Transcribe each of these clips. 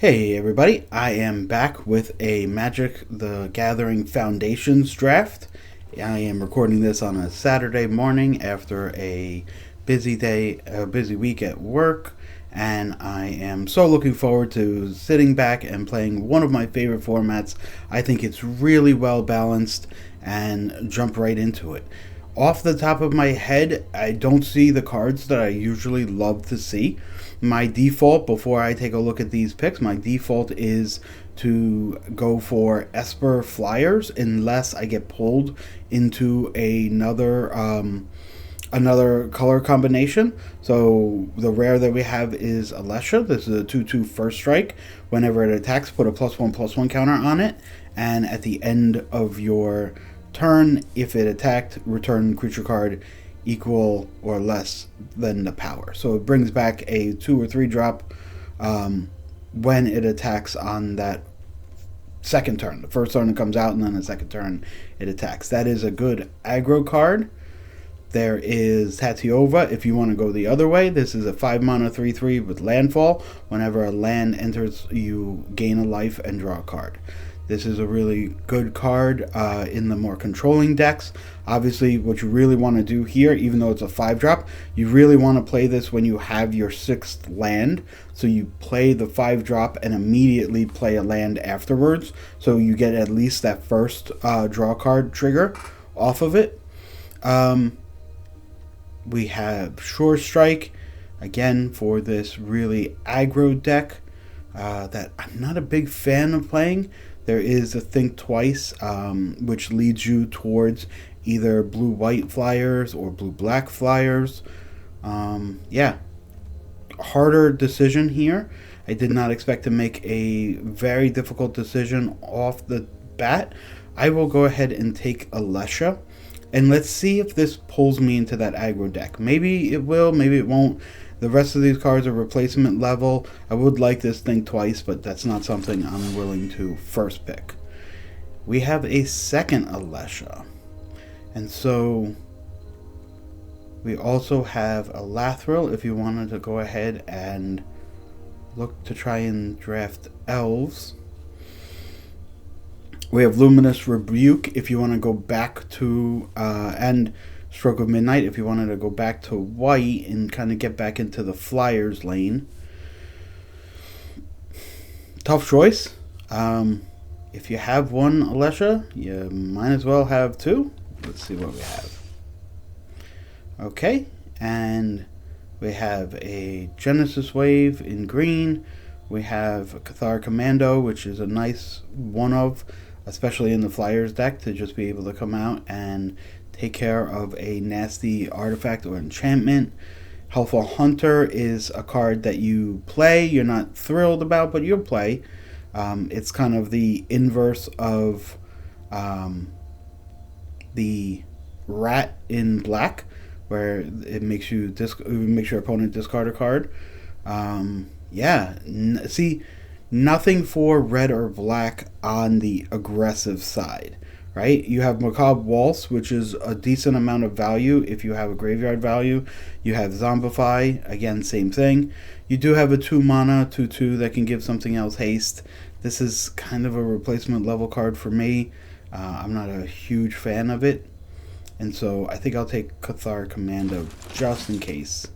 Hey everybody, I am back with a Magic the Gathering Foundations draft. I am recording this on a Saturday morning after a busy day, a busy week at work, and I am so looking forward to sitting back and playing one of my favorite formats. I think it's really well balanced and jump right into it. Off the top of my head, I don't see the cards that I usually love to see. My default, before I take a look at these picks, my default is to go for Esper Flyers unless I get pulled into another color combination. So the rare that we have is Alesha. This is a 2/2 first strike. Whenever it attacks, put a +1/+1 counter on it, and at the end of your turn, if it attacked, return creature card equal or less than the power. So it brings back a 2 or 3 drop when it attacks on that second turn. The first turn it comes out, and then the second turn it attacks. That is a good aggro card. There is Tatiova if you want to go the other way. This is a 5 mana 3/3 with landfall. Whenever a land enters, you gain a life and draw a card. This is a really good card in the more controlling decks. Obviously, what you really want to do here, even though it's a 5-drop, you really want to play this when you have your 6th land. So you play the 5-drop and immediately play a land afterwards. So you get at least that first draw card trigger off of it. We have Shore Strike, again, for this really aggro deck that I'm not a big fan of playing. There is a Think Twice, which leads you towards either blue-white flyers or blue-black flyers. Yeah, harder decision here. I did not expect to make a very difficult decision off the bat. I will go ahead and take Alesha, and let's see if this pulls me into that aggro deck. Maybe it will, maybe it won't. The rest of these cards are replacement level. I would like this Think Twice, but that's not something I'm willing to first pick. We have a second Alesha. And so we also have a Lathril if you wanted to go ahead and look to try and draft elves. We have Luminous Rebuke if you want to go back to and Stroke of Midnight if you wanted to go back to white and kind of get back into the Flyers lane. Tough choice. If you have one Alesha, you might as well have two. Let's see what we have. Okay, and we have a Genesis Wave in green. We have a Cathar Commando, which is a nice one-of, especially in the Flyers deck, to just be able to come out and take care of a nasty artifact or enchantment. Helpful Hunter is a card that you play. You're not thrilled about, but you'll play. It's kind of the inverse of the Rat in black, where it makes you makes your opponent discard a card. Yeah, see, nothing for red or black on the aggressive side. Right? You have Macabre Waltz, which is a decent amount of value if you have a graveyard value. You have Zombify, again, same thing. You do have a 2 mana 2/2 that can give something else haste. This is kind of a replacement level card for me. I'm not a huge fan of it. And so I think I'll take Cathar Commando just in case.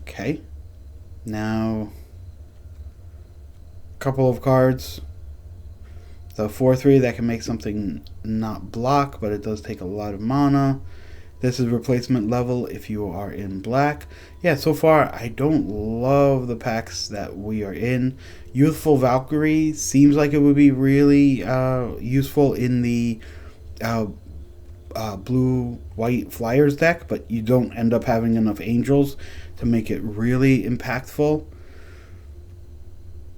Okay. Now, a couple of cards. The 4/3 that can make something not block, but it does take a lot of mana. This is replacement level if you are in black. Yeah, so far I don't love the packs that we are in. Youthful Valkyrie seems like it would be really useful in the blue-white Flyers deck, but you don't end up having enough angels to make it really impactful.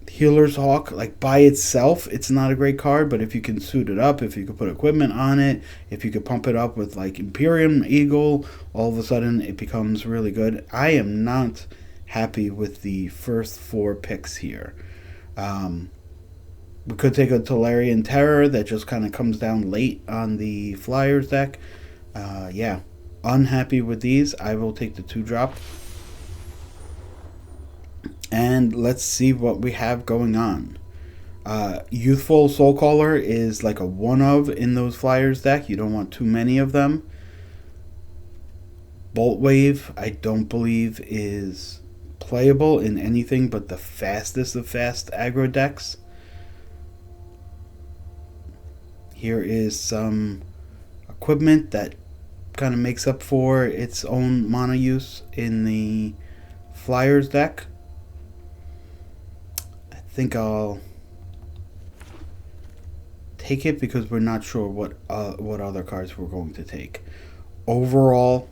Healer's Hawk, like by itself, it's not a great card, but if you can suit it up, if you could put equipment on it, if you could pump it up with like Imperium Eagle, all of a sudden it becomes really good. I am not happy with the first 4 picks here. We could take a Tolarian Terror that just kind of comes down late on the Flyers deck. Yeah, unhappy with these. I will take the 2-drop. And let's see what we have going on. Youthful Soulcaller is like a one of in those Flyers deck. You don't want too many of them. Bolt Wave, I don't believe is playable in anything but the fastest of fast aggro decks. Here is some equipment that kind of makes up for its own mana use in the Flyers deck. I think I'll take it because we're not sure what other cards we're going to take. Overall,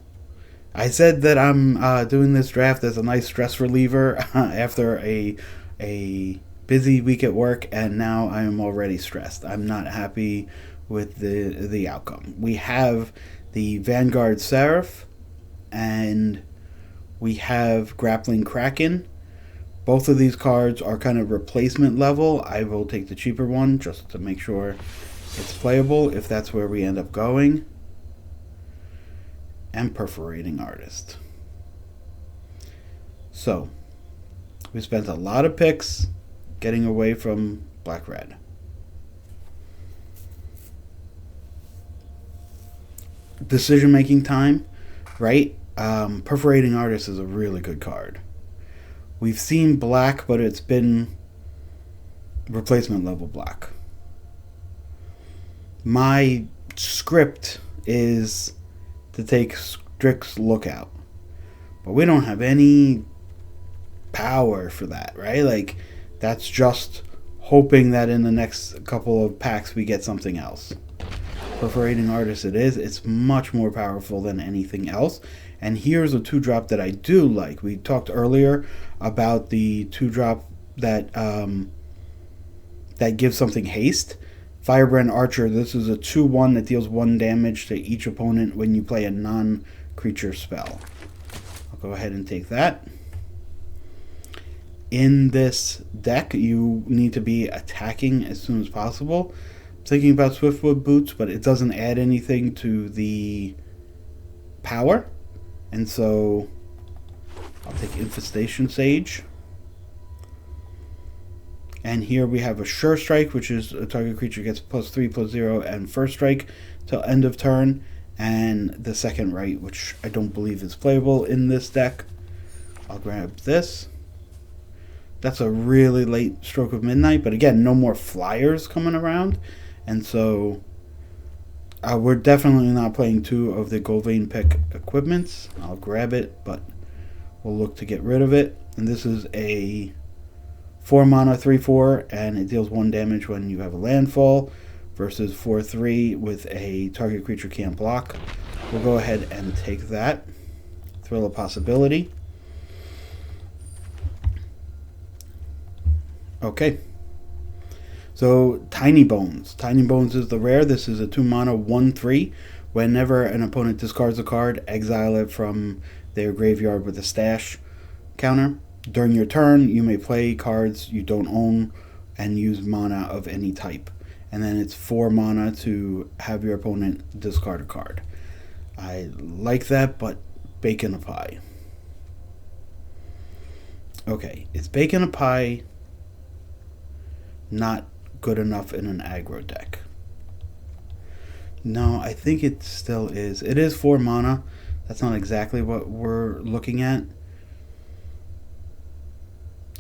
I said that I'm doing this draft as a nice stress reliever after a busy week at work, and now I am already stressed. I'm not happy with the outcome. We have the Vanguard Seraph, and we have Grappling Kraken. Both of these cards are kind of replacement level. I will take the cheaper one just to make sure it's playable if that's where we end up going. And Perforating Artist. So, we spent a lot of picks getting away from black-red. Decision-making time, right? Perforating Artist is a really good card. We've seen black, but it's been replacement level black. My script is to take Strix's Lookout, but we don't have any power for that, right? Like, that's just hoping that in the next couple of packs we get something else. Perforating Artist it is. It's much more powerful than anything else. And here's a 2-drop that I do like. We talked earlier about the 2-drop that that gives something haste. Firebrand Archer, this is a 2/1 that deals 1 damage to each opponent when you play a non-creature spell. I'll go ahead and take that. In this deck, you need to be attacking as soon as possible. I'm thinking about Swiftwood Boots, but it doesn't add anything to the power. And so I'll take Infestation Sage. And here we have a Sure Strike, which is a target creature gets +3/+0 and first strike till end of turn. And the second right, which I don't believe is playable in this deck. I'll grab this. That's a really late stroke of midnight, but again, no more flyers coming around. And so we're definitely not playing 2 of the Golvain pick equipments. I'll grab it, but we'll look to get rid of it. And this is a 4 mana 3/4, and it deals 1 damage when you have a landfall, versus 4/3 with a target creature can't block. We'll go ahead and take that. Thrill of Possibility. Okay. So, Tiny Bones. Tiny Bones is the rare. This is a 2 mana 1/3. Whenever an opponent discards a card, exile it from their graveyard with a stash counter. During your turn, you may play cards you don't own and use mana of any type. And then it's 4 mana to have your opponent discard a card. I like that, but Bacon a Pie. Okay, is Bacon a Pie not good enough in an aggro deck? No, I think it still is. It is 4 mana. That's not exactly what we're looking at.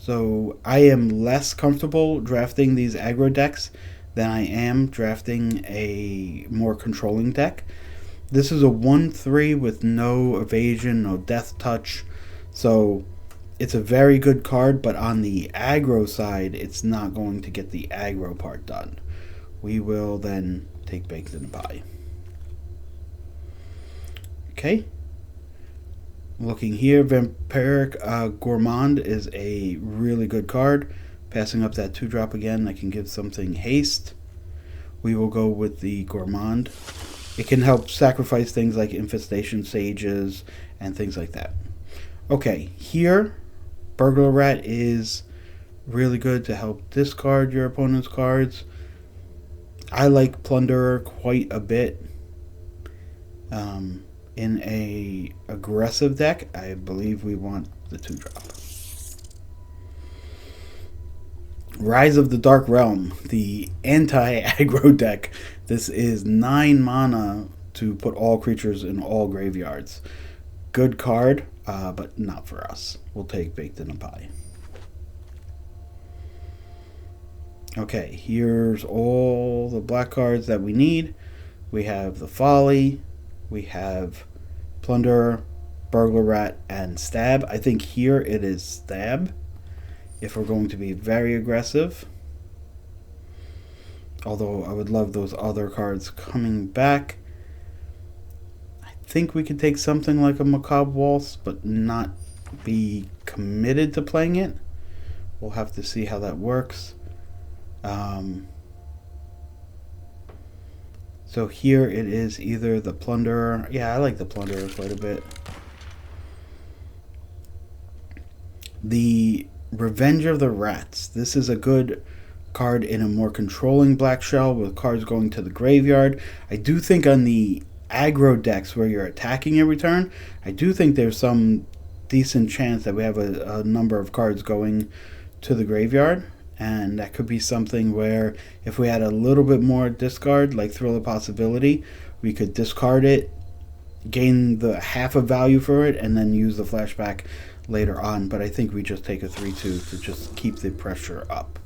So I am less comfortable drafting these aggro decks than I am drafting a more controlling deck. This is a 1/3 with no evasion, no death touch. So it's a very good card, but on the aggro side, it's not going to get the aggro part done. We will then take Baked in a Pie. Okay. Looking here, Vampiric Gourmand is a really good card. Passing up that 2-drop again, that can give something haste. We will go with the Gourmand. It can help sacrifice things like Infestation Sages and things like that. Okay, here, Burglar Rat is really good to help discard your opponent's cards. I like Plunderer quite a bit. In a aggressive deck, I believe we want the 2-drop. Rise of the Dark Realm, the anti-aggro deck. This is 9 mana to put all creatures in all graveyards. Good card, but not for us. We'll take Baked in a Pie. Okay, here's all the black cards that we need. We have the Folly, we have Plunderer, Burglar Rat, and Stab. I think here it is Stab, if we're going to be very aggressive. Although I would love those other cards coming back. I think we could take something like a Macabre Waltz, but not be committed to playing it. We'll have to see how that works. So here it is either the Plunderer. Yeah, I like the Plunderer quite a bit. The Revenge of the Rats. This is a good card in a more controlling black shell with cards going to the graveyard. I do think on the aggro decks where you're attacking every turn, I do think there's some decent chance that we have a number of cards going to the graveyard. And that could be something where if we had a little bit more discard, like Thrill of Possibility, we could discard it, gain the half of value for it, and then use the flashback later on. But I think we just take a 3/2 to just keep the pressure up.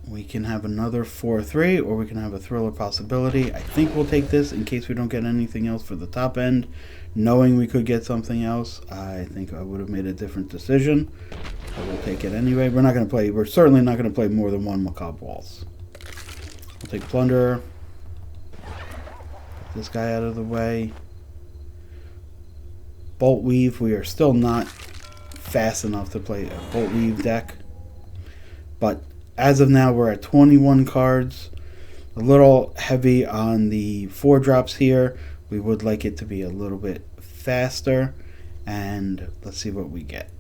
We can have another 4/3, or we can have a Thrill of Possibility. I think we'll take this in case we don't get anything else for the top end. Knowing we could get something else, I think I would have made a different decision. But we'll take it anyway. We're certainly not going to play more than one Macabre Waltz. We'll take Plunderer. Get this guy out of the way. Bolt Weave. We are still not fast enough to play a Bolt Weave deck. But as of now, we're at 21 cards. A little heavy on the 4-drops here. We would like it to be a little bit faster. And let's see what we get.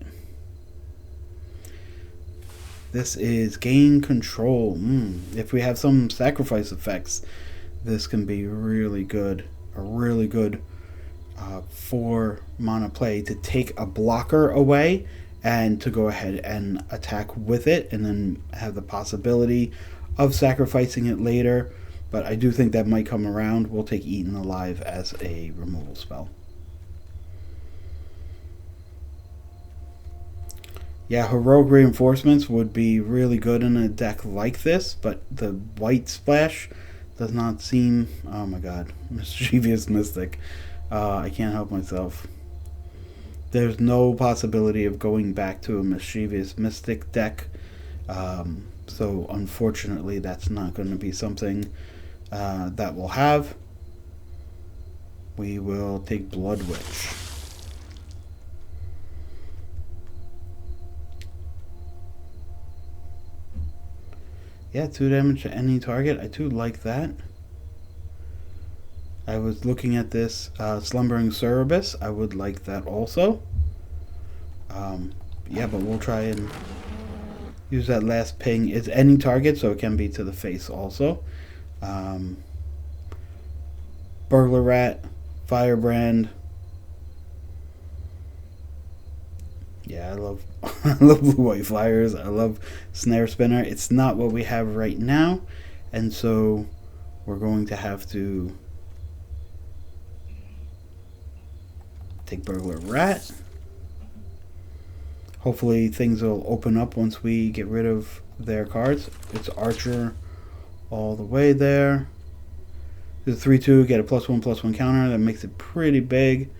This is Gain Control. If we have some sacrifice effects, this can be really good. A really good 4 mana play to take a blocker away and to go ahead and attack with it, and then have the possibility of sacrificing it later. But I do think that might come around. We'll take Eaten Alive as a removal spell. Yeah, Heroic Reinforcements would be really good in a deck like this, but the white splash does not seem... Oh my god. Mischievous Mystic. I can't help myself. There's no possibility of going back to a Mischievous Mystic deck. So unfortunately, that's not going to be something that we'll have. We will take Blood Witch. Yeah, 2 damage to any target. I do like that. I was looking at this Slumbering Cerberus. I would like that also. Yeah, but we'll try and use that last ping. It's any target, so it can be to the face also. Burglar Rat, Firebrand. Yeah, I love I love Blue White Flyers. I love Snare Spinner. It's not what we have right now, and so we're going to have to take Burglar Rat. Hopefully things will open up once we get rid of their cards. It's Archer all the way there. This is 3/2, get a +1/+1 counter. That makes it pretty big.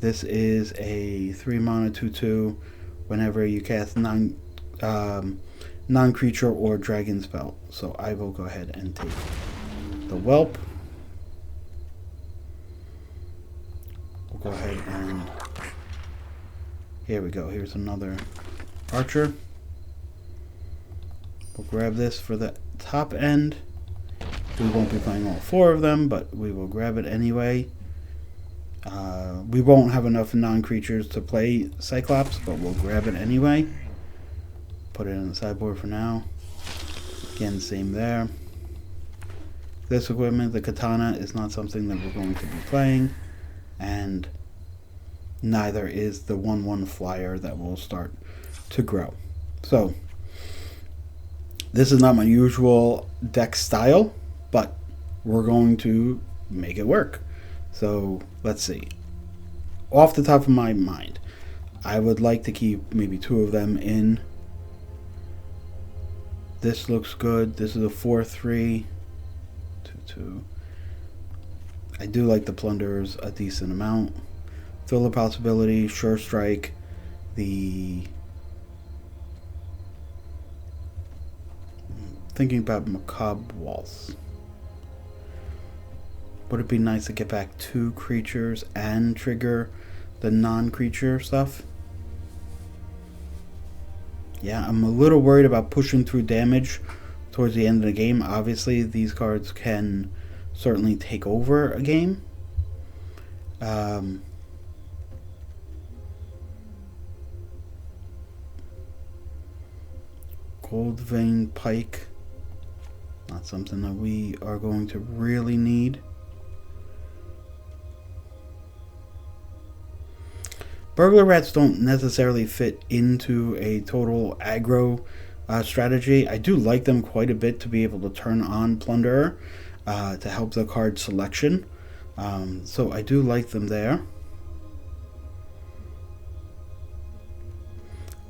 This is a 3 mana 2/2 whenever you cast non-creature or dragon spell. So I will go ahead and take the Whelp. We'll go ahead and... Here we go. Here's another Archer. We'll grab this for the top end. We won't be playing all 4 of them, but we will grab it anyway. We won't have enough non-creatures to play Cyclops, but we'll grab it anyway. Put it in the sideboard for now. Again, same there. This equipment, the Katana, is not something that we're going to be playing, and neither is the 1/1 flyer that we'll start to grow. So this is not my usual deck style, but we're going to make it work. So let's see. Off the top of my mind, I would like to keep maybe 2 of them in. This looks good. This is a 4/3, 2/2. I do like the Plunderers a decent amount. Thrill of Possibility, Sure Strike, thinking about Macabre Waltz. Would it be nice to get back 2 creatures and trigger the non-creature stuff? Yeah, I'm a little worried about pushing through damage towards the end of the game. Obviously, these cards can certainly take over a game. Gold Vein Pike. Not something that we are going to really need. Burglar Rats don't necessarily fit into a total aggro strategy. I do like them quite a bit to be able to turn on Plunderer to help the card selection. So I do like them there.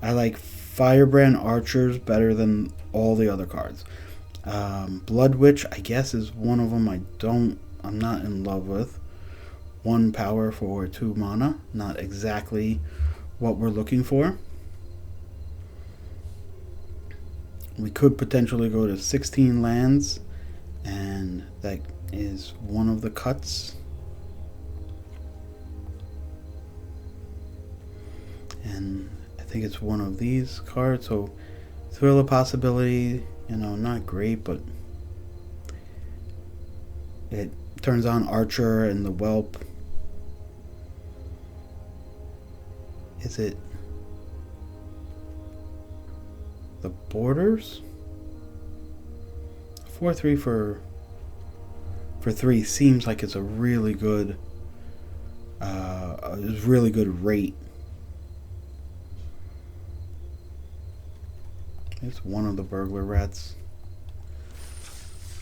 I like Firebrand Archers better than all the other cards. Blood Witch, I guess, is one of them I'm not in love with. 1 power for 2 mana. Not exactly what we're looking for. We could potentially go to 16 lands, and that is one of the cuts. And I think it's one of these cards. So Thrill of Possibility, not great, but it turns on Archer and the Whelp. Is it the Borders? 4/3 for 3 seems like it's a really good rate. It's one of the Burglar Rats.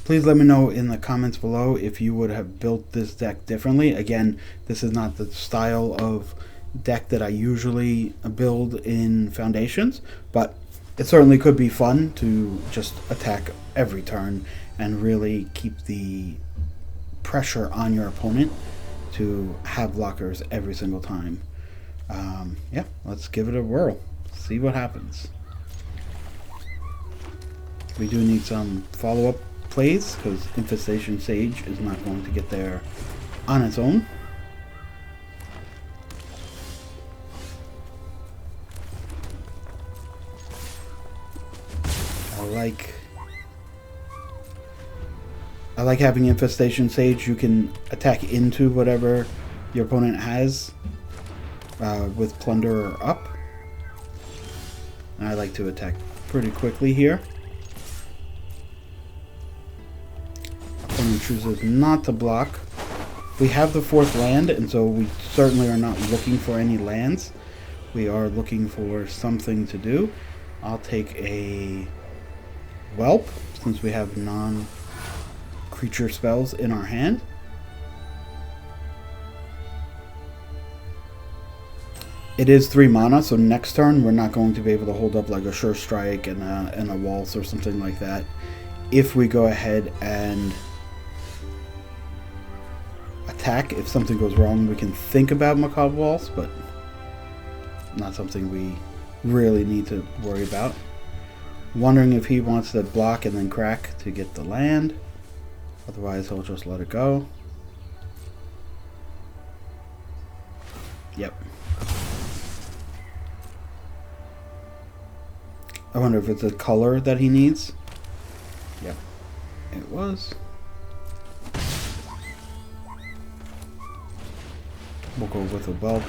Please let me know in the comments below if you would have built this deck differently. Again, this is not the style of deck that I usually build in Foundations, but it certainly could be fun to just attack every turn and really keep the pressure on your opponent to have blockers every single time. Yeah, let's give it a whirl. See what happens. We do need some follow-up plays because Infestation Sage is not going to get there on its own. I like having Infestation Sage. You can attack into whatever your opponent has with Plunderer up. And I like to attack pretty quickly here. Opponent chooses not to block. We have the 4th land, and so we certainly are not looking for any lands. We are looking for something to do. I'll take a Whelp, since we have non-creature spells in our hand. It is 3 mana, so next turn we're not going to be able to hold up like a Sure Strike and a Waltz or something like that. If we go ahead and attack, if something goes wrong, we can think about Macabre Waltz, but not something we really need to worry about. Wondering if he wants to block and then crack to get the land. Otherwise, he'll just let it go. Yep. I wonder if it's a color that he needs. Yep, it was. We'll go with a Whelp.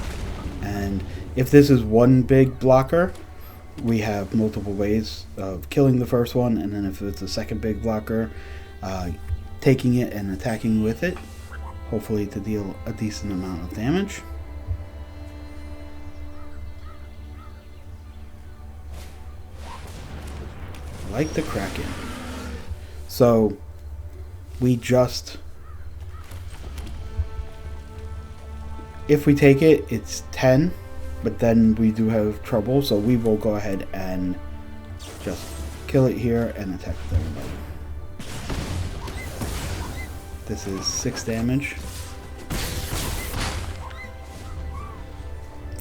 And if this is one big blocker, we have multiple ways of killing the first one, and then if it's a second big blocker, taking it and attacking with it, hopefully to deal a decent amount of damage. like the Kraken. So we just, if we take it, it's 10, but then we do have trouble, so we will go ahead and just kill it here and attack with everybody. This is 6 damage.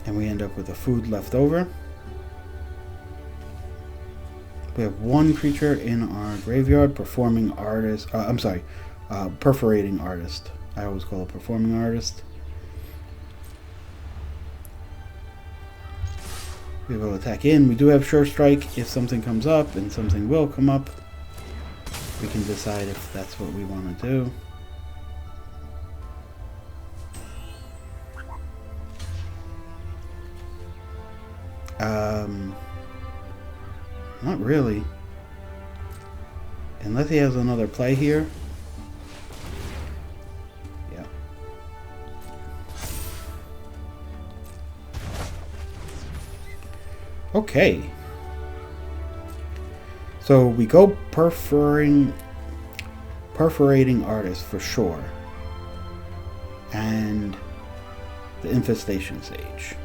And we end up with a food left over. We have 1 creature in our graveyard, performing artist. Perforating artist. I always call it performing artist. We will attack in. We do have Sure Strike. If something comes up, and something will come up, we can decide if that's what we want to do. Not really. Unless he has another play here. Yeah. Okay. So we go perforating artist for sure. And the infestation sage.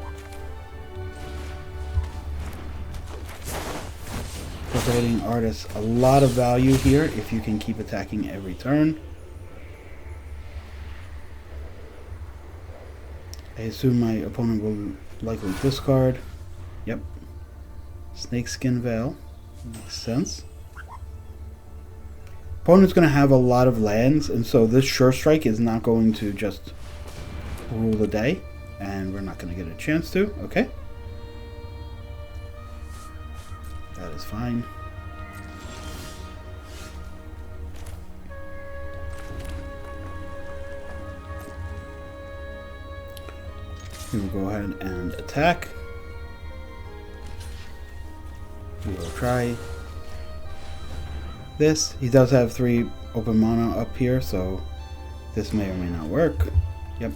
Perforating artist, a lot of value here if you can keep attacking every turn. I assume my opponent will likely discard. Yep. Snakeskin Veil. Makes sense. Opponent's going to have a lot of lands, and so this Sure Strike is not going to just rule the day, and we're not going to get a chance to. Okay. That is fine. We will go ahead and attack. We will try this. He does have 3 open mana up here, so this may or may not work. Yep.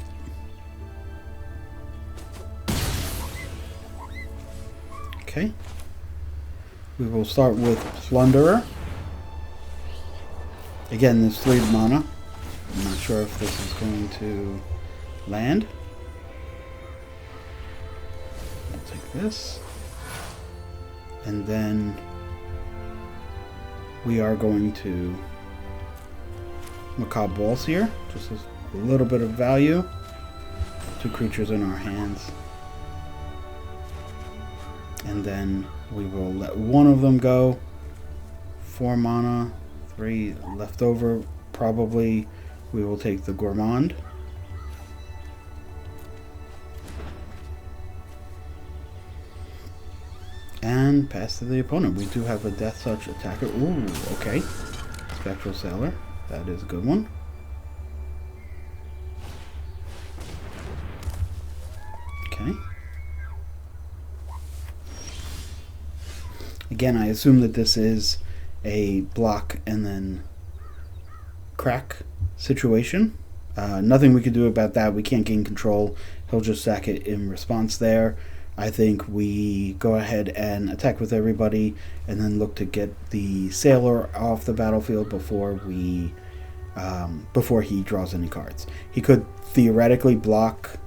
Okay. We will start with Plunderer. Again, there's 3 mana. I'm not sure if this is going to land. I'll take this. And then we are going to Macabre Balls here. Just a little bit of value. 2 creatures in our hands. And then we will let one of them go. 4 mana, 3 left over. Probably we will take the Gourmand. And pass to the opponent. We do have a Death Touch attacker. Ooh, okay. Spectral Sailor. That is a good one. Okay. Again, I assume that this is a block and then crack situation. Nothing we can do about that. We can't gain control. He'll just sack it in response there. I think we go ahead and attack with everybody and then look to get the Sailor off the battlefield before he draws any cards. He could theoretically block,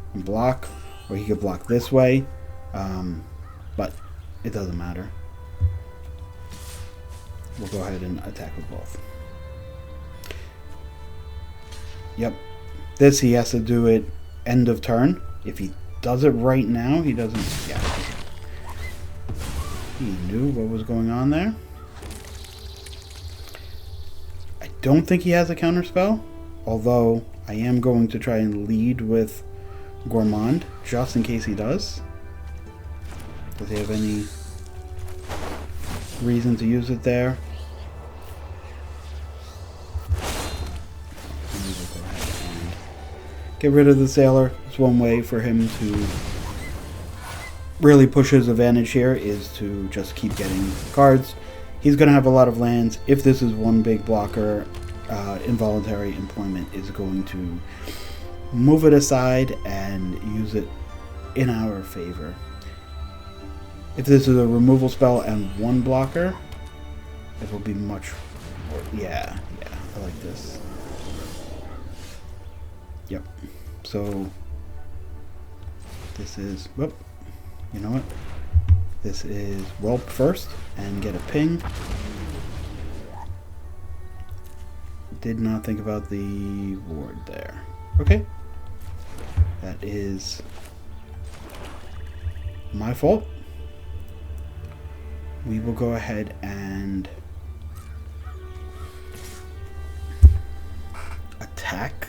or he could block this way, but it doesn't matter. We'll go ahead and attack with both. Yep. This, he has to do it end of turn. If he does it right now, he doesn't. Yeah. He knew what was going on there. I don't think he has a counterspell, although I am going to try and lead with Gourmand, just in case he does. Does he have any reason to use it there? Get rid of the Sailor. It's one way for him to really push his advantage here, is to just keep getting cards. He's going to have a lot of lands. If this is one big blocker, Involuntary Employment is going to move it aside and use it in our favor. If this is a removal spell and 1 blocker, it will be much more. Yeah, I like this. Yep. So this is, whoop, you know what? This is whelp first and get a ping. Did not think about the ward there. Okay. That is my fault. We will go ahead and attack.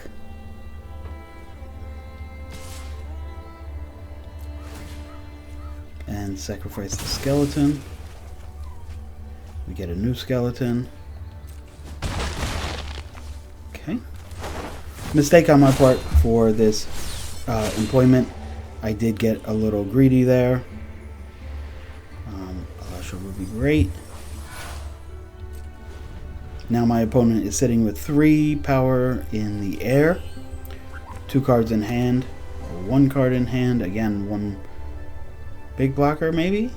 And sacrifice the skeleton. We get a new skeleton. Okay. Mistake on my part for this employment. I did get a little greedy there. Alasha would be great. Now my opponent is sitting with 3 power in the air, 2 cards in hand, or 1 card in hand. Again, 1 big blocker maybe?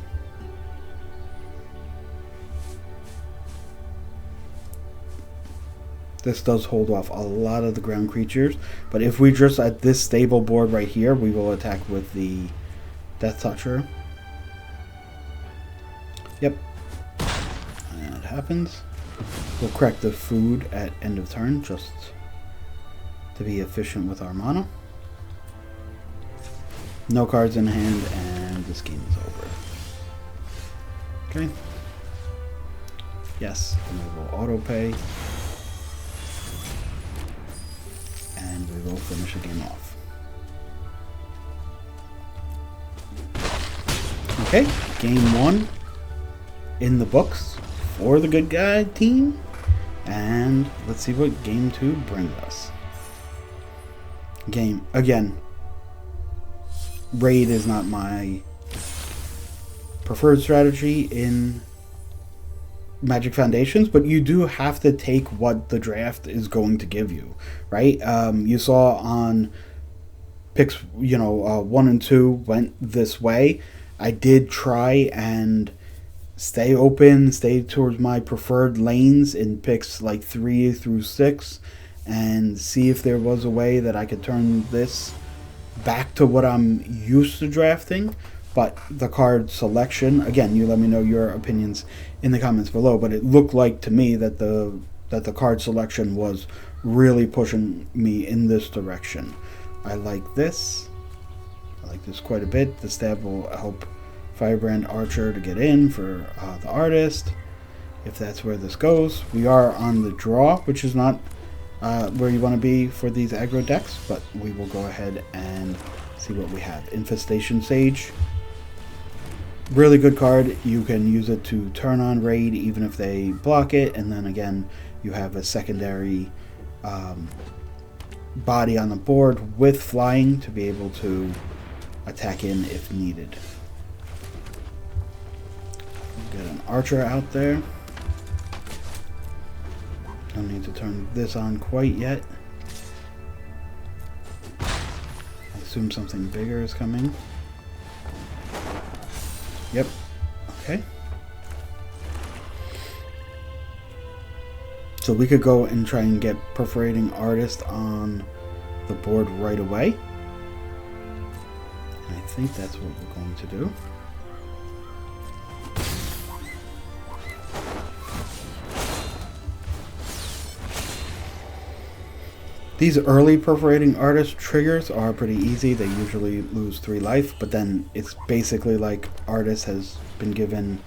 This does hold off a lot of the ground creatures, but if we just at this stable board right here, we will attack with the Death Toucher. Yep. And it happens. We'll correct the food at end of turn just to be efficient with our mana. No cards in hand, and this game is over. Okay. Yes, and we will auto pay. And we will finish the game off. Okay, game 1 in the books for the good guy team. And let's see what game 2 brings us. Game, again, raid is not my preferred strategy in Magic Foundations, but you do have to take what the draft is going to give you, right? You saw on picks, 1 and 2 went this way. I did try and stay open, stay towards my preferred lanes in picks like 3 through 6, and see if there was a way that I could turn this back to what I'm used to drafting. But the card selection, again, you let me know your opinions in the comments below, but it looked like to me that the card selection was really pushing me in this direction. I like this. I like this quite a bit. The stab will help Firebrand Archer to get in for the artist, if that's where this goes. We are on the draw, which is not where you want to be for these aggro decks, but we will go ahead and see what we have. Infestation Sage. Really good card. You can use it to turn on raid even if they block it, and then again you have a secondary body on the board with flying to be able to attack in if needed. Get an archer out there. Don't need to turn this on quite yet. I assume something bigger is coming. Yep. Okay. So we could go and try and get Perforating Artist on the board right away. And I think that's what we're going to do. These early Perforating Artist triggers are pretty easy. They usually lose 3 life, but then it's basically like Artist has been given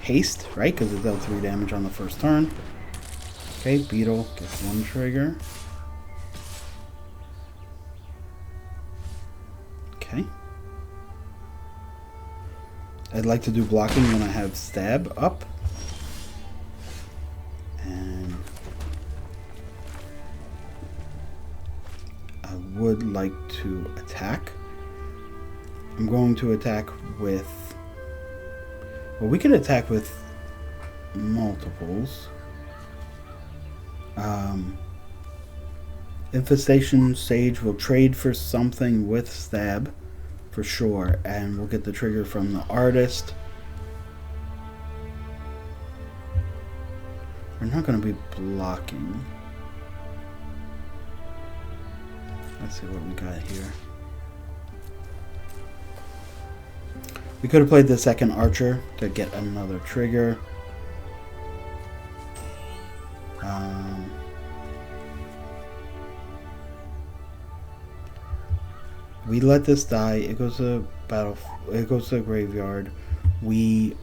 haste, right? Because it dealt 3 damage on the first turn. Okay, Beetle gets 1 trigger. Okay. I'd like to do blocking when I have Stab up. And I would like to attack. I'm going to attack with... Well, we could attack with multiples. Infestation Sage will trade for something with Stab, for sure. And we'll get the trigger from the Artist. We're not going to be blocking. Let's see what we got here. We could have played the second archer to get another trigger. We let this die. It goes to battle. It goes to the graveyard. We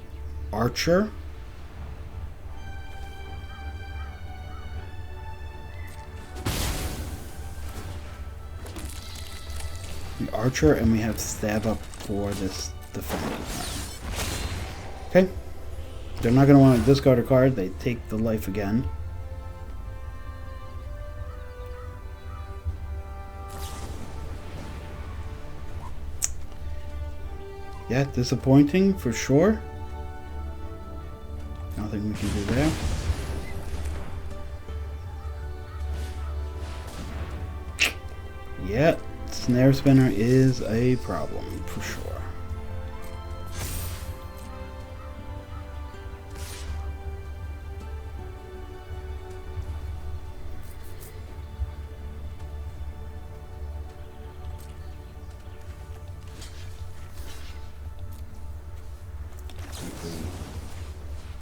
archer. We archer, and we have stab up for this defending turn. Okay. They're not going to want to discard a card. They take the life again. Yeah, disappointing for sure. Nothing we can do there. Yeah, snare spinner is a problem for sure.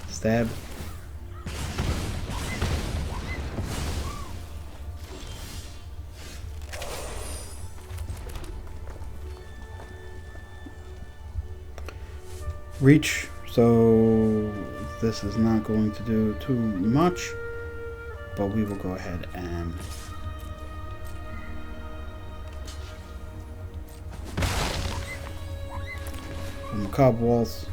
Stab. Reach, so this is not going to do too much, but we will go ahead and Macabre Waltz.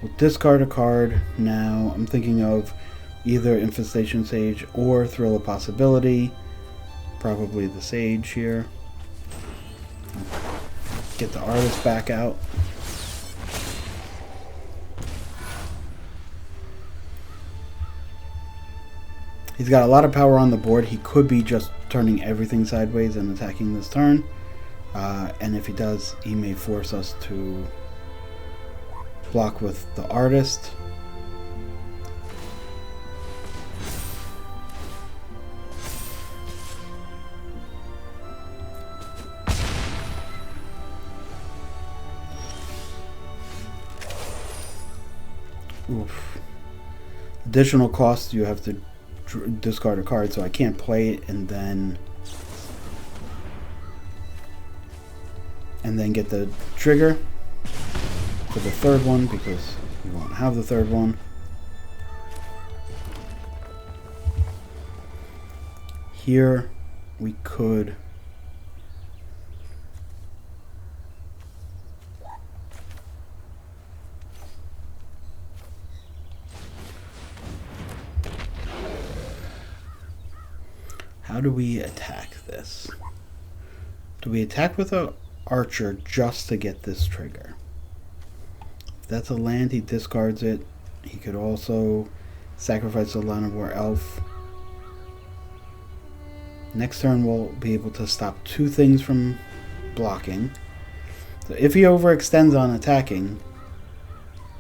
We'll discard a card. Now I'm thinking of either Infestation Sage or Thrill of Possibility. Probably the Sage here. Get the artist back out. He's got a lot of power on the board. He could be just turning everything sideways and attacking this turn. And if he does, he may force us to block with the artist. Oof. Additional cost, you have to discard a card, so I can't play it and then get the trigger for the third one, because you won't have the third one. Here we could how do we attack this? Do we attack with an archer just to get this trigger? If that's a land, he discards it. He could also sacrifice the Line of War Elf. Next turn we'll be able to stop two things from blocking. So if he overextends on attacking,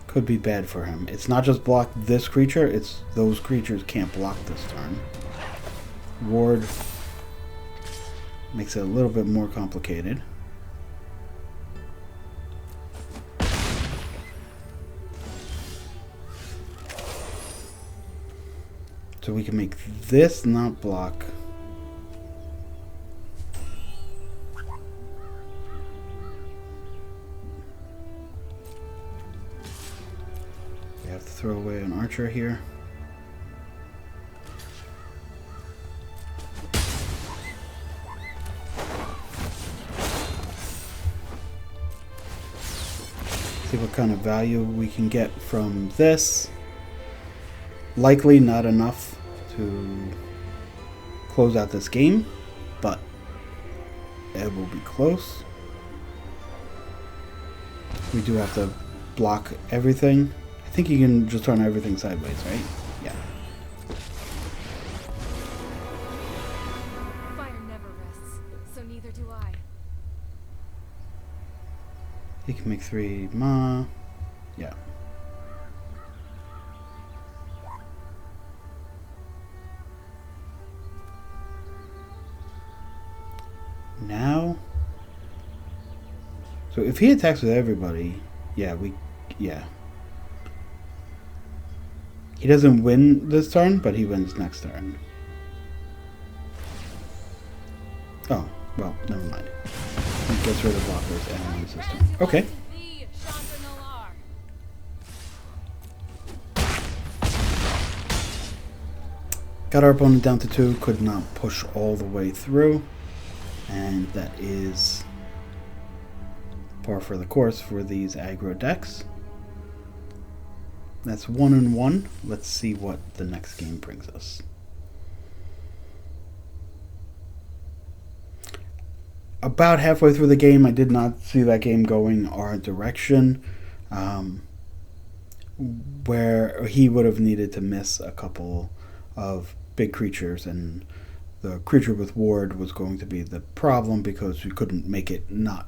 could be bad for him. It's not just block this creature, it's those creatures can't block this turn. Ward makes it a little bit more complicated. So we can make this not block. We have to throw away an archer here. See what kind of value we can get from this. Likely not enough to close out this game, but it will be close. We do have to block everything. I think you can just turn everything sideways, right? Yeah. Fire never rests, so neither do I. He can make 3 mana. Yeah. Now, so if he attacks with everybody, yeah. He doesn't win this turn, but he wins next turn. Oh, well, never mind. He gets rid of blockers and wins this turn. Okay. Got our opponent down to 2, could not push all the way through. And that is par for the course for these aggro decks. That's 1-1. Let's see what the next game brings us. About halfway through the game, I did not see that game going our direction, where he would have needed to miss a couple of big creatures, and the creature with ward was going to be the problem because we couldn't make it not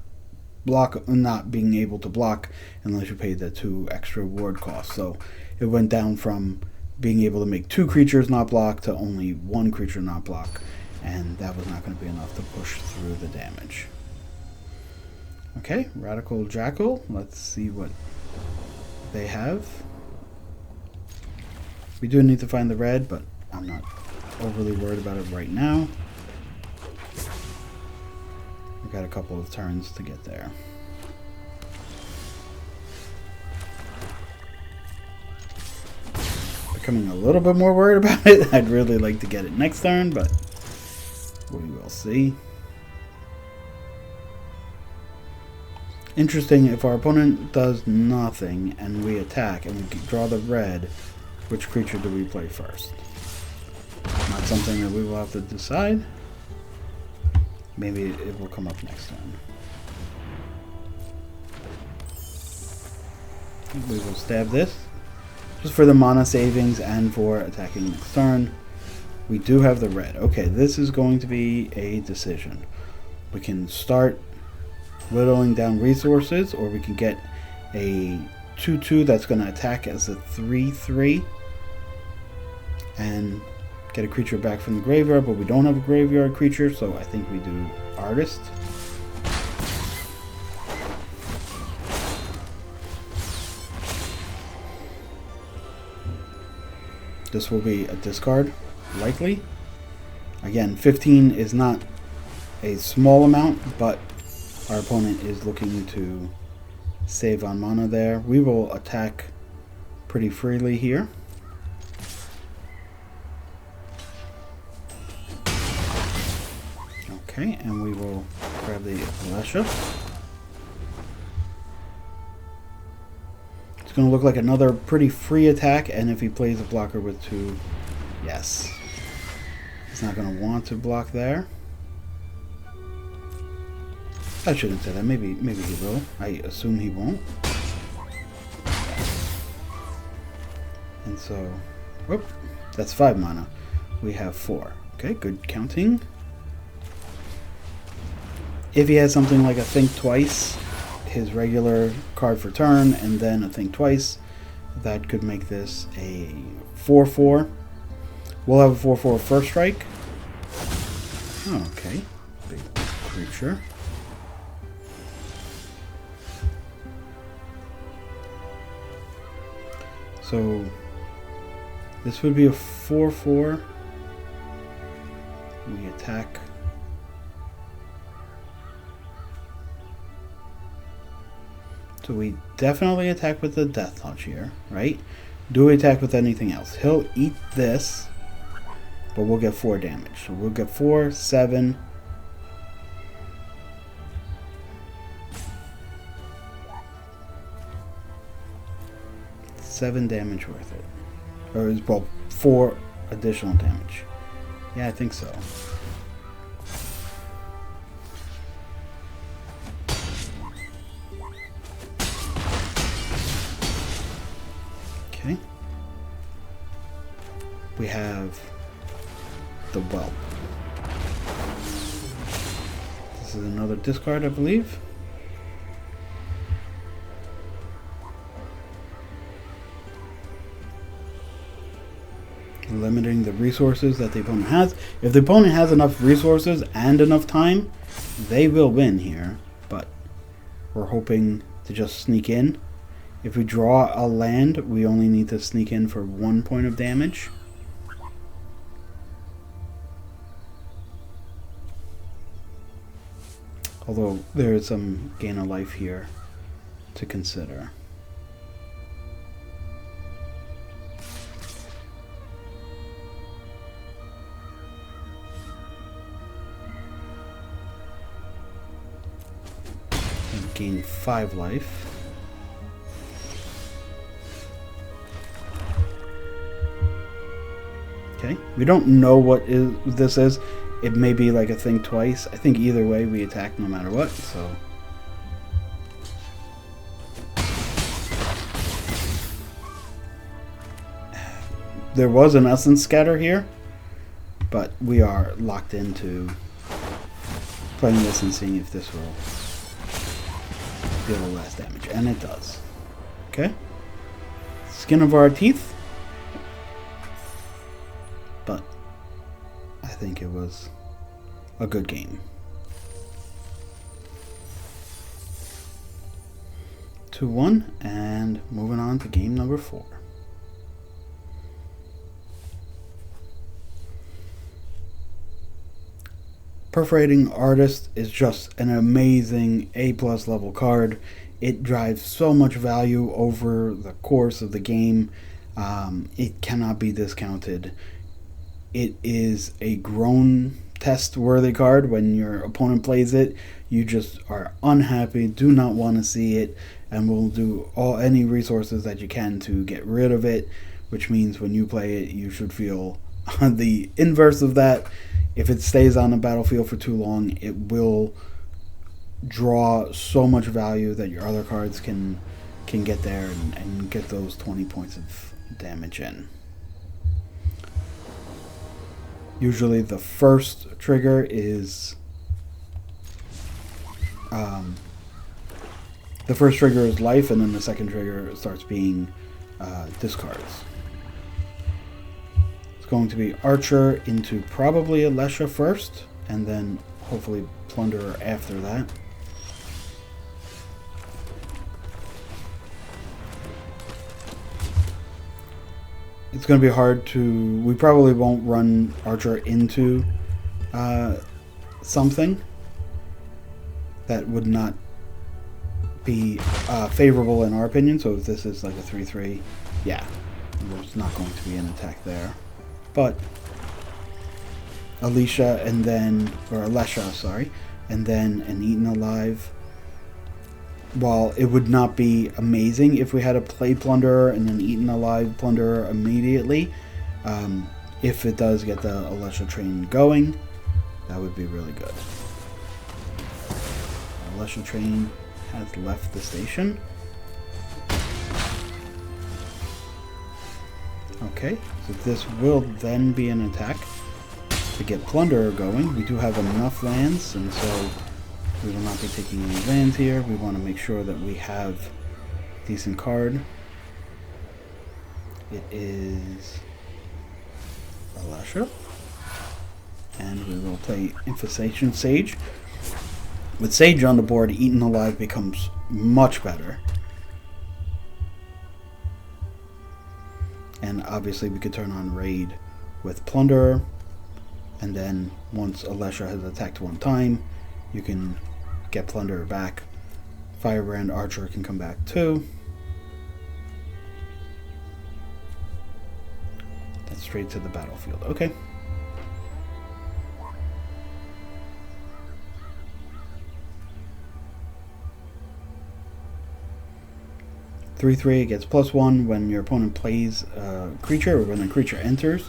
being able to block unless you paid the 2 extra ward costs. So it went down from being able to make 2 creatures not block to only 1 creature not block, and that was not going to be enough to push through the damage. Okay, Radical Jackal. Let's see what they have. We do need to find the red, but I'm not overly worried about it right now. We've got a couple of turns to get there. Becoming a little bit more worried about it. I'd really like to get it next turn, but we will see. Interesting, if our opponent does nothing and we attack and we draw the red, which creature do we play first? Not something that we will have to decide. Maybe it will come up next turn. We will stab this, just for the mana savings and for attacking next turn. We do have the red. Okay, this is going to be a decision. We can start whittling down resources, or we can get a 2/2 that's going to attack as a 3/3 and get a creature back from the graveyard, but we don't have a graveyard creature, so I think we do Artist. This will be a discard, likely. Again, 15 is not a small amount, but our opponent is looking to save on mana there. We will attack pretty freely here. Okay, and we will grab the Alesha. It's going to look like another pretty free attack, and if he plays a blocker with 2, yes. He's not going to want to block there. I shouldn't say that. Maybe he will. I assume he won't. And so, whoop, that's 5 mana. We have 4. Okay, good counting. If he has something like a Think Twice, his regular card for turn, and then a Think Twice, that could make this a 4/4. We'll have a 4/4 first strike. Okay, big creature. So this would be a 4/4. We attack. So we definitely attack with the Death Touch here, right? Do we attack with anything else? He'll eat this, but we'll get 4 damage. So we'll get 4, 7. $7 damage worth it. Or, well, 4 additional damage. Yeah, I think so. Okay. We have the Whelp. This is another discard, I believe. limiting the resources that the opponent has. If the opponent has enough resources and enough time, they will win here. But we're hoping to just sneak in. If we draw a land, we only need to sneak in for 1 point of damage. Although there is some gain of life here to consider. And gain 5 life. Okay, we don't know what this is. It may be like a thing twice. I think either way we attack no matter what, so. There was an Essence Scatter here, but we are locked into playing this and seeing if this will deal the last damage. And it does. Okay. Skin of our teeth. But I think it was a good game. 2-1, and moving on to game number 4. Perforating Artist is just an amazing A+ level card. It drives so much value over the course of the game. It cannot be discounted. It is a grown test worthy card. When your opponent plays it, you just are unhappy, do not want to see it, and will do any resources that you can to get rid of it, which means when you play it, you should feel the inverse of that. If it stays on the battlefield for too long, it will draw so much value that your other cards can get there and get those 20 points of damage in. Usually the first trigger is life, and then the second trigger starts being discards. It's going to be Archer into probably Alesha first, and then hopefully Plunderer after that. It's going to be hard to... We probably won't run Archer into something that would not be favorable in our opinion. So if this is like a 3-3, yeah, there's not going to be an attack there. But Alesha and then... Or Alesha, sorry. And then an Eaten Alive. While it would not be amazing if we had a play Plunderer and then Eaten Alive Plunderer immediately, if it does get the Alesha train going, that would be really good. Alesha train has left the station. Okay, so this will then be an attack to get Plunderer going. We do have enough lands, and so we will not be taking any lands here. We want to make sure that we have a decent card. It is Alesha. And we will play Infestation Sage. With Sage on the board, Eaten Alive becomes much better. And obviously we could turn on Raid with Plunderer. And then once Alesha has attacked one time, you can get Plunderer back. Firebrand Archer can come back too. That's straight to the battlefield. Okay. Three, it gets +1 when your opponent plays a creature or when a creature enters.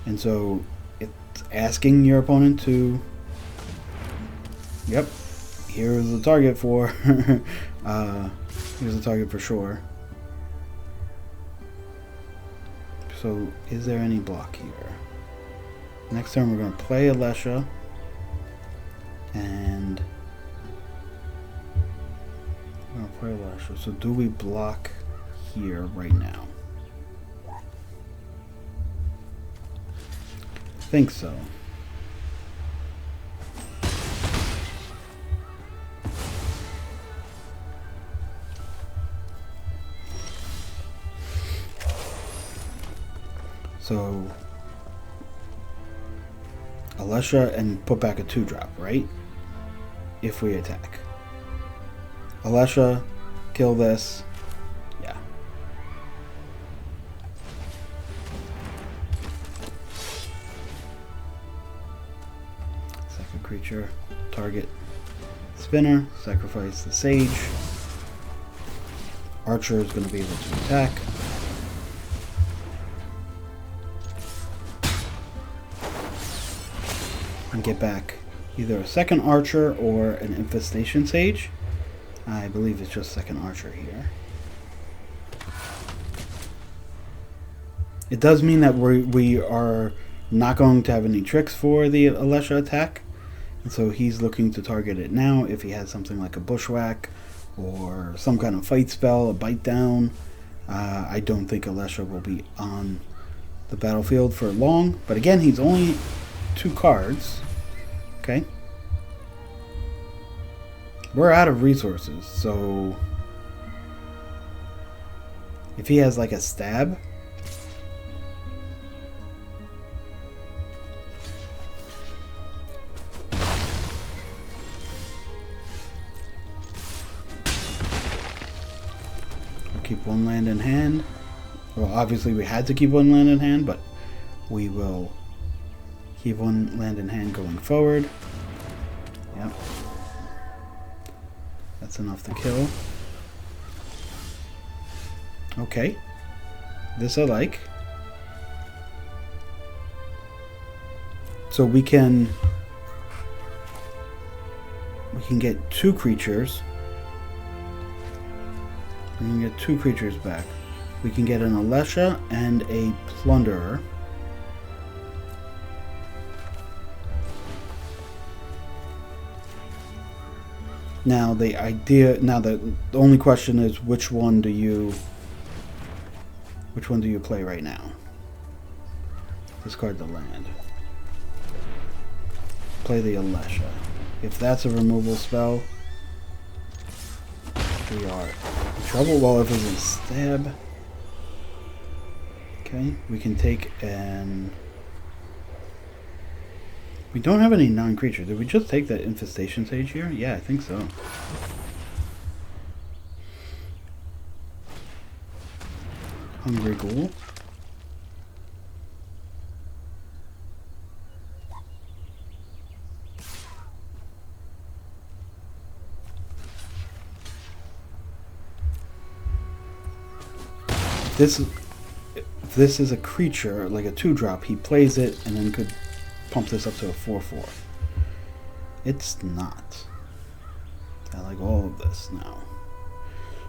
And so it's asking your opponent to... Yep. Here's the target for... here's the target for sure. So, is there any block here? Next turn we're going to play Alesha. And... we're going to play Alesha. So do we block here right now? think so. So Alesha and put back a 2-drop, right? If we attack. Alesha, kill this. Yeah. Second creature, target spinner, sacrifice the sage. Archer is going to be able to attack. And get back either a second archer or an infestation sage. I believe it's just second archer here. It does mean that we are not going to have any tricks for the Alesha attack. And so he's looking to target it now. If he has something like a bushwhack or some kind of fight spell, a bite down, I don't think Alesha will be on the battlefield for long. But again, he's only 2 cards. Okay. We're out of resources, so if he has like a stab, we'll keep 1 land in hand. Well, obviously we had to keep 1 land in hand, but we will keep 1 land in hand going forward. Yep. That's enough to kill. Okay. This I like. So we can get 2 creatures. We can get 2 creatures back. We can get an Alesha and a Plunderer. Now the only question is which one do you play right now? Discard the land. Play the Alesha. If that's a removal spell, we are in trouble. Well, if it's a stab, okay, we can take an. We don't have any non-creature. Did we just take that infestation sage here? Yeah, I think so. Hungry Ghoul. If this is a creature, like a 2-drop, he plays it and then could pump this up to a 4/4. It's not. I like all of this now.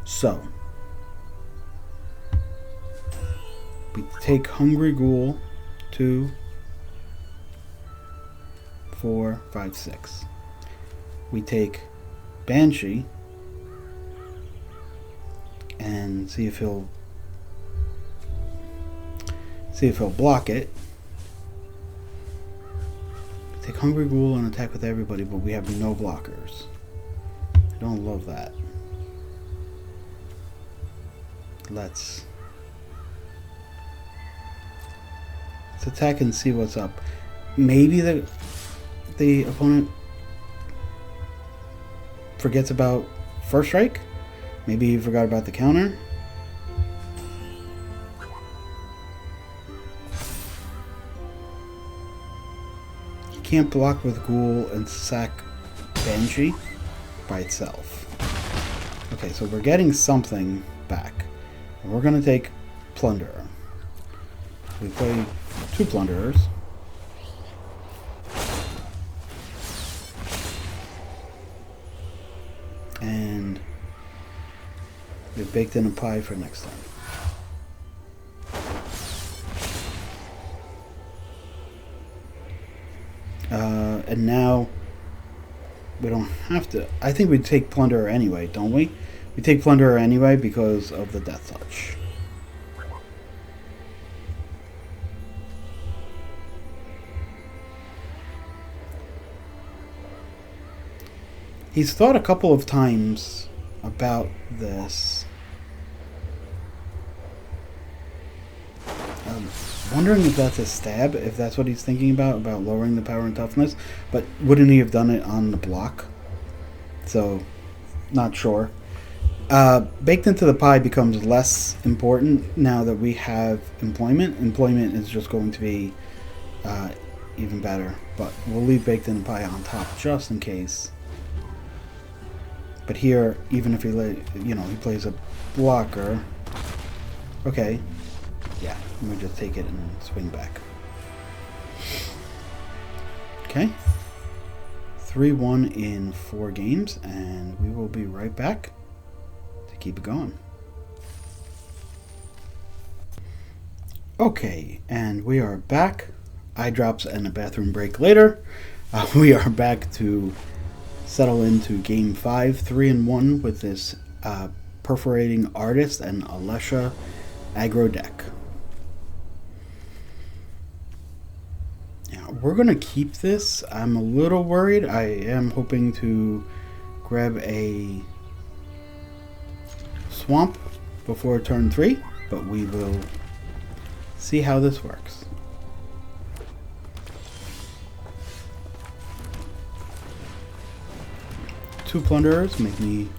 So we take Hungry Ghoul, 2, 4, 5, 6. We take Banshee and see if he'll block it. Take Hungry Ghoul and attack with everybody, but we have no blockers. I don't love that. Let's attack and see what's up. Maybe the opponent forgets about first strike. Maybe he forgot about the counter. Can't block with Ghoul and sack Banshee by itself. Okay, so we're getting something back. And we're going to take Plunderer. We play 2 Plunderers. And we've baked in a pie for next time. And now we don't have to. I think we take Plunderer anyway, don't we? We take Plunderer anyway because of the Death Touch. He's thought a couple of times about this. Wondering if that's a stab, if that's what he's thinking about lowering the power and toughness. But wouldn't he have done it on the block? So, not sure. Baked into the pie becomes less important now that we have employment. Employment is just going to be even better. But we'll leave baked in the pie on top just in case. But here, even if he he plays a blocker. Okay. Yeah, let me just take it and swing back. Okay. 3-1 in 4 games, and we will be right back to keep it going. Okay, and we are back. Eye drops and a bathroom break later. We are back to settle into game 5, 3-1 with this Perforating Artist and Alesha aggro deck. We're going to keep this. I'm a little worried. I am hoping to grab a swamp before turn 3, but we will see how this works. Two plunderers make me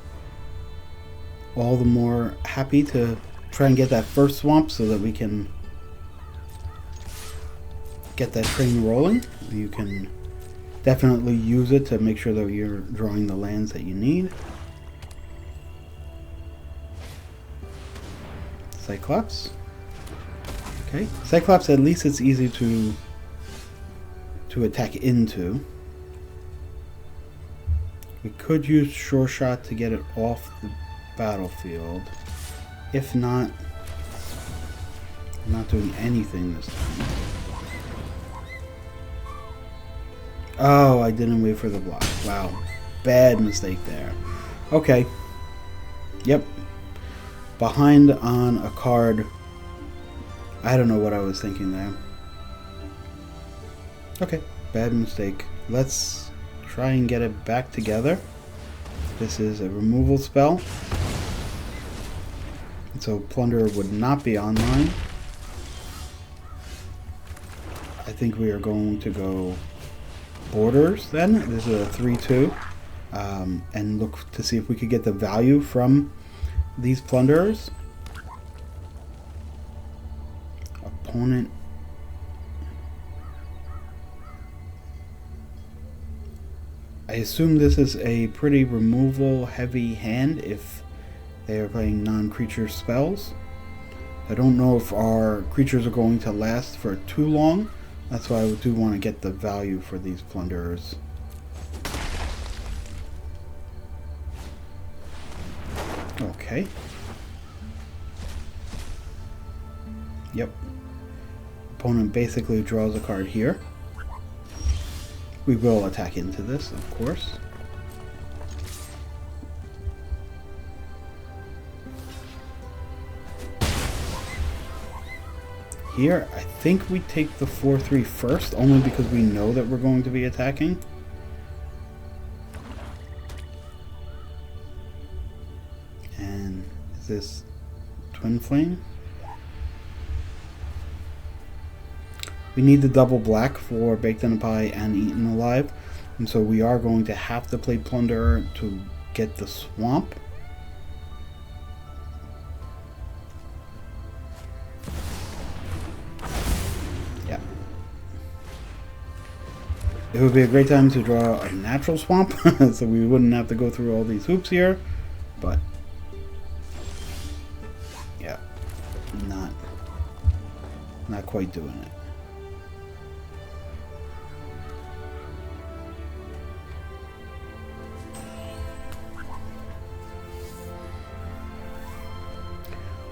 all the more happy to try and get that first swamp so that we can get that train rolling. You can definitely use it to make sure that you're drawing the lands that you need. Cyclops. Okay, Cyclops, at least it's easy to attack into. We could use Sure Shot to get it off the battlefield. If not, I'm not doing anything this time. Oh, I didn't wait for the block. Wow. Bad mistake there. Okay. Yep. Behind on a card. I don't know what I was thinking there. Okay. Bad mistake. Let's try and get it back together. This is a removal spell. So Plunderer would not be online. I think we are going to go Borders then. This is a 3-2. And look to see if we could get the value from these Plunderers. Opponent. I assume this is a pretty removal heavy hand if they are playing non-creature spells. I don't know if our creatures are going to last for too long. That's why I do want to get the value for these Plunderers. Okay. Yep. Opponent basically draws a card here. We will attack into this, of course. Here, I think we take the 4-3 first, only because we know that we're going to be attacking. And is this Twin Flame? We need the double black for Baked in a Pie and Eaten Alive, and so we are going to have to play Plunderer to get the swamp. It would be a great time to draw a natural swamp, so we wouldn't have to go through all these hoops here, but yeah, not quite doing it.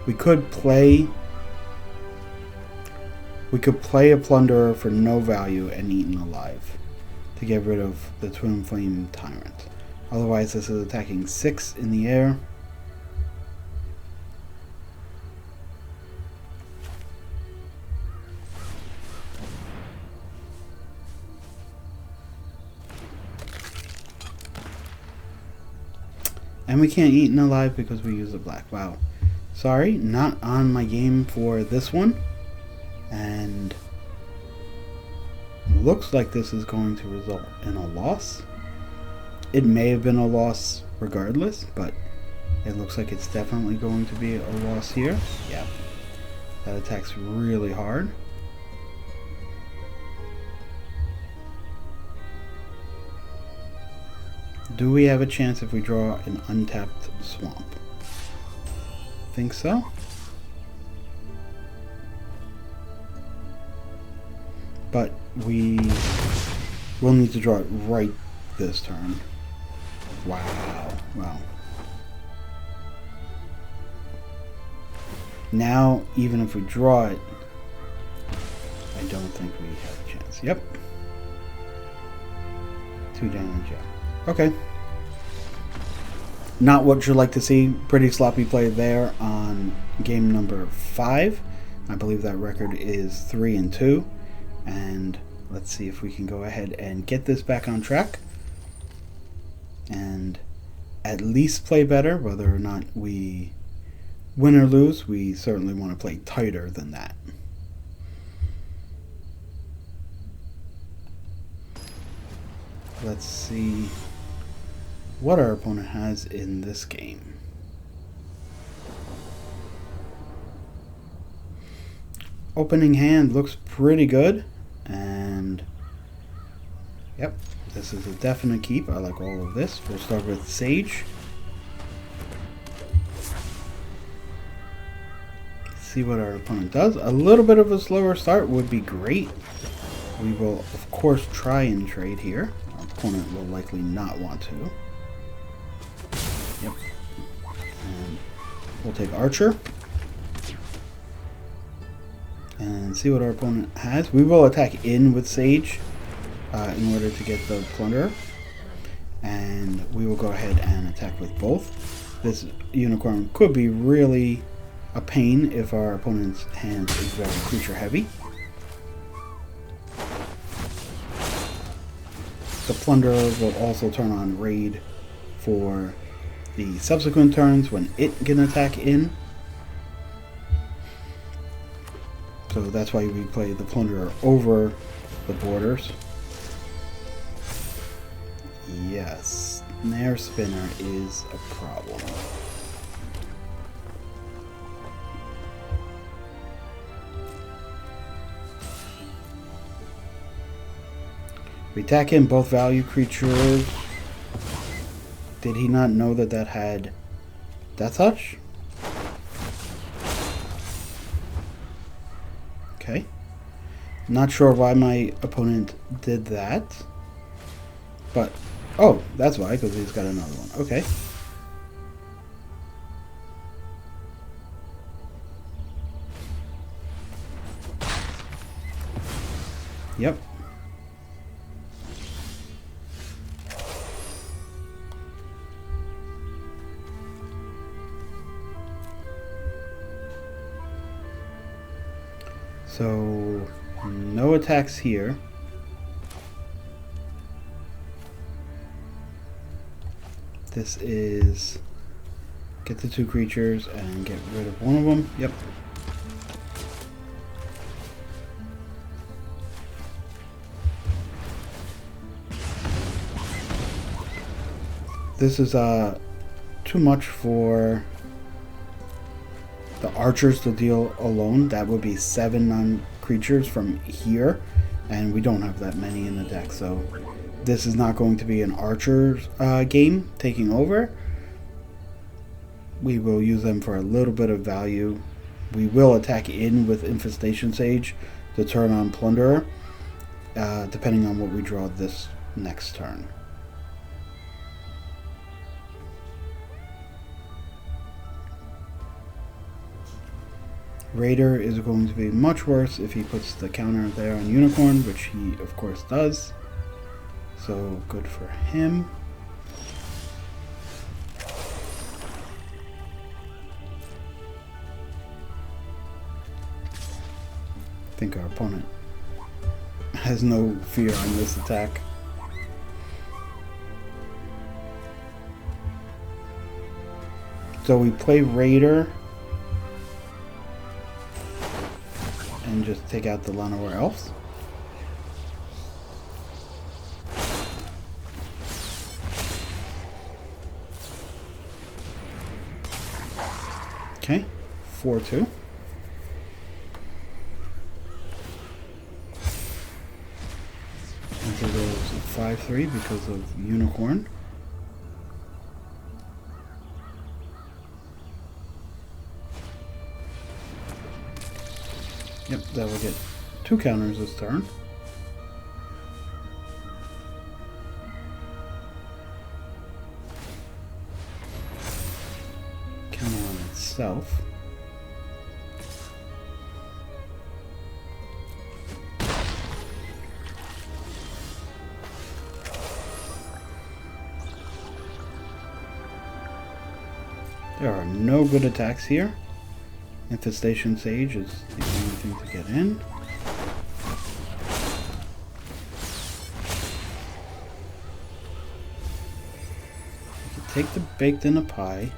We could play a Plunderer for no value and Eaten Alive to get rid of the Twin Flame Tyrant. Otherwise, this is attacking 6 in the air. And we can't eat an alive because we use the black. Wow. Sorry, not on my game for this one. And looks like this is going to result in a loss. It may have been a loss regardless, but it looks like it's definitely going to be a loss here. Yeah. That attack's really hard. Do we have a chance if we draw an untapped swamp? Think so? But we will need to draw it right this turn. Wow. Wow. Now, even if we draw it, I don't think we have a chance. Yep. 2 damage, yeah. Okay. Not what you'd like to see. Pretty sloppy play there on game number 5. I believe that record is 3-2. And let's see if we can go ahead and get this back on track. And at least play better. Whether or not we win or lose, we certainly want to play tighter than that. Let's see what our opponent has in this game. Opening hand looks pretty good, and yep, this is a definite keep. I like all of this. We'll start with Sage. See what our opponent does. A little bit of a slower start would be great. We will, of course, try and trade here. Our opponent will likely not want to. Yep. And we'll take Archer. And see what our opponent has. We will attack in with Sage in order to get the Plunderer. And we will go ahead and attack with both. This Unicorn could be really a pain if our opponent's hand is very creature heavy. The Plunderer will also turn on Raid for the subsequent turns when it can attack in. So that's why we play the Plunderer over the borders. Yes, Snare Spinner is a problem. We attack in both value creatures. Did he not know that that had Death Touch? Okay. Not sure why my opponent did that. But, oh, that's why, because he's got another one. Okay. Yep. So, no attacks here. This is get the 2 creatures and get rid of one of them. Yep. This is too much for the archers to deal alone. That would be 7 non-creatures from here, and we don't have that many in the deck, so this is not going to be an archer's game taking over. We will use them for a little bit of value. We will attack in with Infestation Sage to turn on Plunderer, depending on what we draw this next turn. Raider is going to be much worse if he puts the counter there on Unicorn, which he of course does. So good for him. I think our opponent has no fear on this attack. So we play Raider and just take out the Llanowar Elves. Okay, 4-2. Into those 5-3 because of Unicorn. Yep, that will get 2 counters this turn. Counter on itself. There are no good attacks here. Infestation Sage is the only thing to get in. You can take the baked in a pie.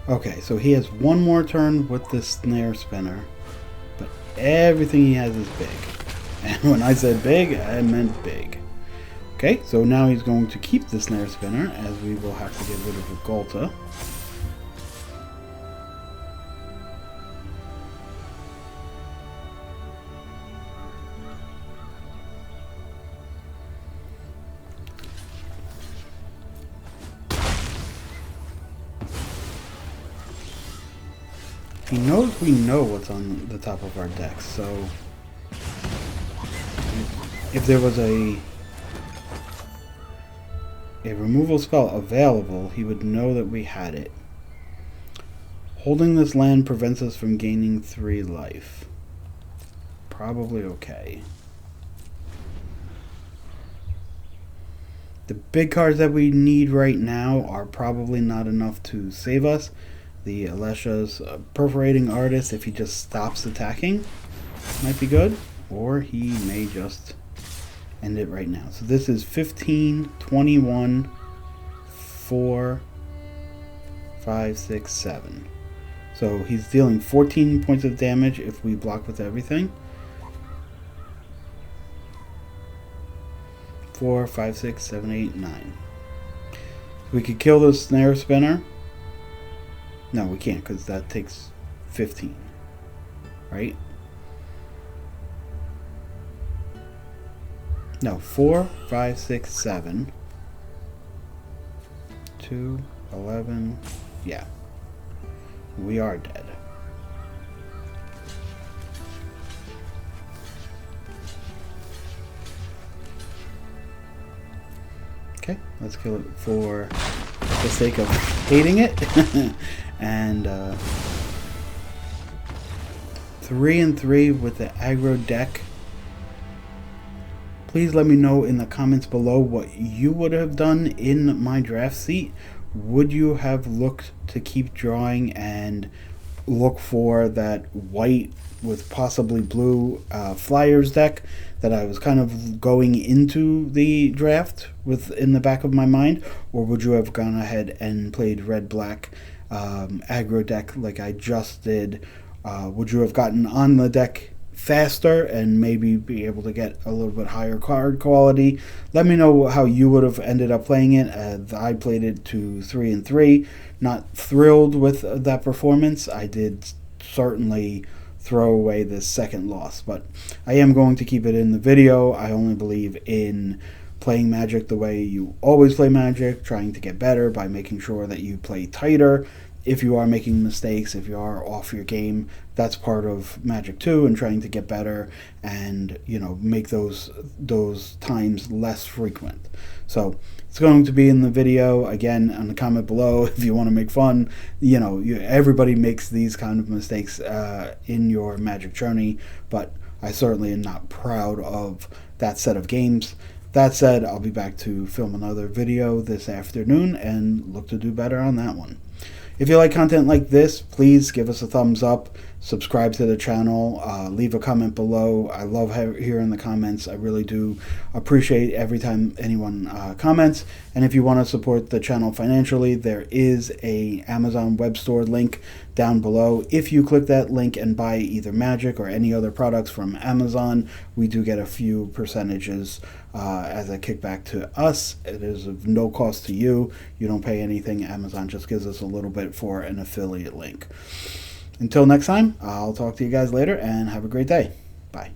Okay, so he has one more turn with the snare spinner, but everything he has is big. And when I said big, I meant big. Okay, so now he's going to keep the snare spinner, as we will have to get rid of the Ghalta. He knows we know what's on the top of our deck, so if there was a removal spell available, he would know that we had it. Holding this land prevents us from gaining 3 life. Probably okay. The big cards that we need right now are probably not enough to save us. The Alesha's Perforating Artist, if he just stops attacking, might be good. Or he may just end it right now. So this is 15, 21, 4, 5, 6, 7. So he's dealing 14 points of damage if we block with everything. 4, 5, 6, 7, 8, 9. We could kill the Snare Spinner. No, we can't, because that takes 15. Right? No, 4, 5, 6, 7. 2, 11. Yeah. We are dead. Okay, let's kill it for the sake of hating it. And 3 and 3 with the aggro deck. Please let me know in the comments below what you would have done in my draft seat. Would you have looked to keep drawing and look for that white with possibly blue Flyers deck that I was kind of going into the draft with in the back of my mind? Or would you have gone ahead and played red-black aggro deck like I just did? Would you have gotten on the deck faster and maybe be able to get a little bit higher card quality? Let me know how you would have ended up playing it. I played it to 3 and 3. Not thrilled with that performance. I did certainly throw away this second loss, but I am going to keep it in the video. I only believe in playing Magic the way you always play Magic, trying to get better by making sure that you play tighter. If you are making mistakes, if you are off your game, that's part of Magic too, and trying to get better and, you know, make those times less frequent. So it's going to be in the video again on the comment below if you want to make fun. You know, everybody makes these kind of mistakes in your Magic journey, but I certainly am not proud of that set of games. That said, I'll be back to film another video this afternoon and look to do better on that one. If you like content like this, please give us a thumbs up, subscribe to the channel, leave a comment below. I love hearing the comments. I really do appreciate every time anyone comments. And if you want to support the channel financially, there is a Amazon web store link down below. If you click that link and buy either Magic or any other products from Amazon, we do get a few percentages as a kickback to us. It is of no cost to you. You don't pay anything. Amazon just gives us a little bit for an affiliate link. Until next time, I'll talk to you guys later and have a great day. Bye.